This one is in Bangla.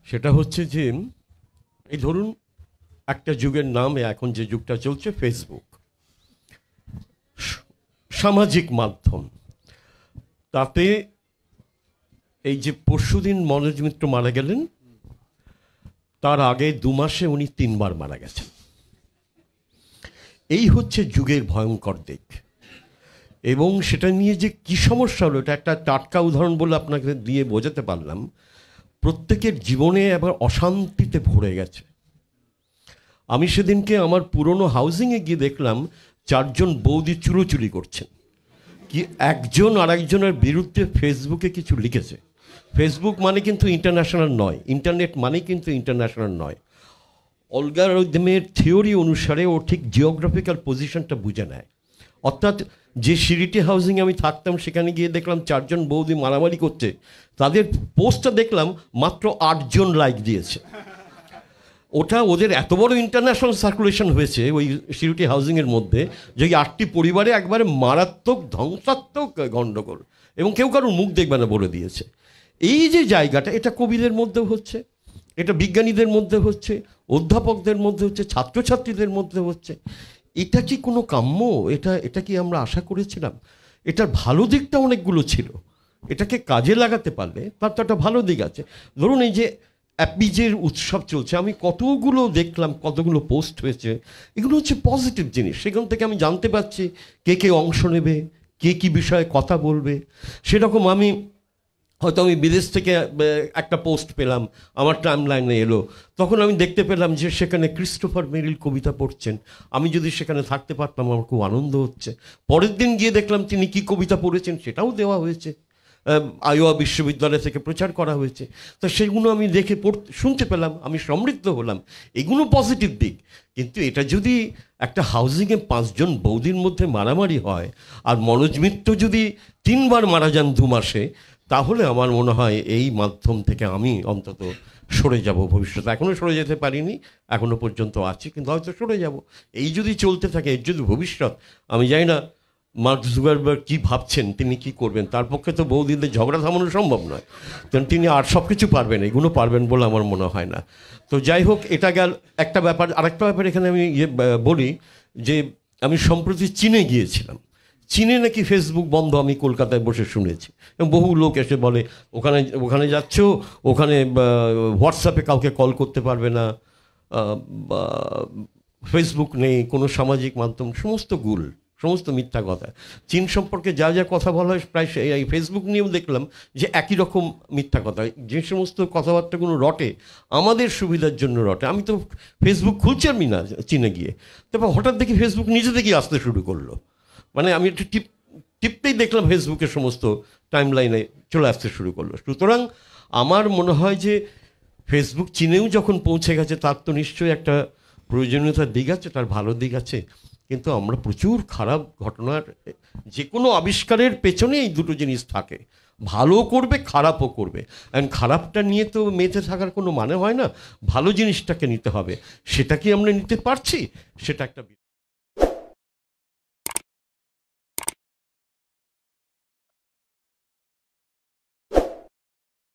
সেটা হচ্ছে যে এই ধরুন একটা যুগের নাম এখন যে যুগটা চলছে ফেসবুক, সামাজিক মাধ্যম। তাতে এই যে পরশুদিন মনোজ মিত্র মারা গেলেন, তার আগে 2 মাসে উনি 3 বার মারা গেছেন। এই হচ্ছে যুগের ভয়ঙ্কর দিক। এবং সেটা নিয়ে যে কী সমস্যা হলো, এটা একটা টাটকা উদাহরণ বলে আপনাকে দিয়ে বোঝাতে পারলাম। প্রত্যেকের জীবনে আবার অশান্তিতে ভরে গেছে। আমি সেদিনকে আমার পুরনো হাউজিংয়ে গিয়ে দেখলাম 4 জন বৌদি চুরোচুরি করছেন, কি একজন আরেকজনের বিরুদ্ধে ফেসবুকে কিছু লিখেছে। ফেসবুক মানে কিন্তু ইন্টারন্যাশনাল নয়, ইন্টারনেট মানে কিন্তু ইন্টারন্যাশনাল নয়। অ্যালগরিদমের থিওরি অনুসারে ও ঠিক জিওগ্রাফিক্যাল পজিশনটা বুঝে নেয়। অর্থাৎ যে সিরিটি হাউজিংয়ে আমি থাকতাম সেখানে গিয়ে দেখলাম 4 জন বৌদি মারামারি করছে, তাদের পোস্টটা দেখলাম মাত্র 8 জন লাইক দিয়েছে। ওটা ওদের এত বড় ইন্টারন্যাশনাল সার্কুলেশন হয়েছে ওই সিরিটি হাউজিংয়ের মধ্যে, যে 8টি পরিবারে একবারে মারাত্মক ধ্বংসাত্মক গণ্ডগোল, এবং কেউ কারোর মুখ দেখবে না বলে দিয়েছে। এই যে জায়গাটা, এটা কবিদের মধ্যেও হচ্ছে, এটা বিজ্ঞানীদের মধ্যে হচ্ছে, অধ্যাপকদের মধ্যে হচ্ছে, ছাত্রছাত্রীদের মধ্যে হচ্ছে। এটা কি কোনো কাম্য? এটা কি আমরা আশা করেছিলাম? এটার ভালো দিকটা অনেকগুলো ছিল, এটাকে কাজে লাগাতে পারলে তার তো একটা ভালো দিক আছে। ধরুন এই যে অ্যাপিজের উৎসব চলছে, আমি কতগুলো দেখলাম, কতগুলো পোস্ট হয়েছে, এগুলো হচ্ছে পজিটিভ জিনিস। সেখান থেকে আমি জানতে পারছি কে কে অংশ নেবে, কে কী বিষয়ে কথা বলবে। সেরকম হয়তো আমি বিদেশ থেকে একটা পোস্ট পেলাম, আমার টাইম লাইনে এলো, তখন আমি দেখতে পেলাম যে সেখানে ক্রিস্টোফার মেরিল কবিতা পড়ছেন। আমি যদি সেখানে থাকতে পারতাম আমার খুব আনন্দ হচ্ছে। পরের দিন গিয়ে দেখলাম তিনি কি কবিতা পড়েছেন সেটাও দেওয়া হয়েছে, আইওয়া বিশ্ববিদ্যালয় থেকে প্রচার করা হয়েছে। তো সেগুলো আমি দেখে শুনতে পেলাম, আমি সমৃদ্ধ হলাম। এগুলো পজিটিভ দিক। কিন্তু এটা যদি একটা হাউজিংয়ে 5 জন বৌদির মধ্যে মারামারি হয়, আর মনোজ মিত্র যদি 3 বার মারা যান 2 মাসে, তাহলে আমার মনে হয় এই মাধ্যম থেকে আমি অন্তত সরে যাব ভবিষ্যতে। এখনও সরে যেতে পারিনি, এখনও পর্যন্ত আছি, কিন্তু হয়তো সরে যাব। এই যদি চলতে থাকে, এর যদি ভবিষ্যৎ, আমি জানি না মার্ক জুকারবার্গ কী ভাবছেন, তিনি কি করবেন। তার পক্ষে তো বৌদিদের ঝগড়া থামানো সম্ভব নয়, কারণ তিনি আর সব কিছু পারবেন, এগুলো পারবেন বলে আমার মনে হয় না। তো যাই হোক, এটা গেল একটা ব্যাপার। আরেকটা ব্যাপার এখানে আমি বলি যে আমি সম্প্রতি চীনে গিয়েছিলাম। চীনে নাকি ফেসবুক বন্ধ, আমি কলকাতায় বসে শুনেছি। এবং বহু লোক এসে বলে ওখানে যাচ্ছ, ওখানে হোয়াটসঅ্যাপে কাউকে কল করতে পারবে না, ফেসবুক নেই, কোনো সামাজিক মাধ্যম, সমস্ত গুল, সমস্ত মিথ্যা কথা। চীন সম্পর্কে যা যা কথা বলা হয় প্রায় এই ফেসবুক নিয়েও দেখলাম যে একই রকম মিথ্যা কথা। যে সমস্ত কথাবার্তাগুলো রটে আমাদের সুবিধার জন্য রটে। আমি তো ফেসবুক খুলছি না চীনে গিয়ে, তারপর হঠাৎ দেখি ফেসবুক নিজে থেকেই আসতে শুরু করলো। মানে আমি একটু টিপতেই দেখলাম ফেসবুকের সমস্ত টাইম লাইনে চলে আসতে শুরু করলো। সুতরাং আমার মনে হয় যে ফেসবুক চীনেও যখন পৌঁছে গেছে, তার তো নিশ্চয়ই একটা প্রয়োজনীয়তার দিক আছে, তার ভালো দিক আছে। কিন্তু আমরা প্রচুর খারাপ ঘটনার, যে কোনো আবিষ্কারের পেছনে এই দুটো জিনিস থাকে, ভালো করবে খারাপও করবে। অ্যান্ড খারাপটা নিয়ে তো মেতে থাকার কোনো মানে হয় না, ভালো জিনিসটাকে নিতে হবে। সেটা কি আমরা নিতে পারছি? সেটা একটা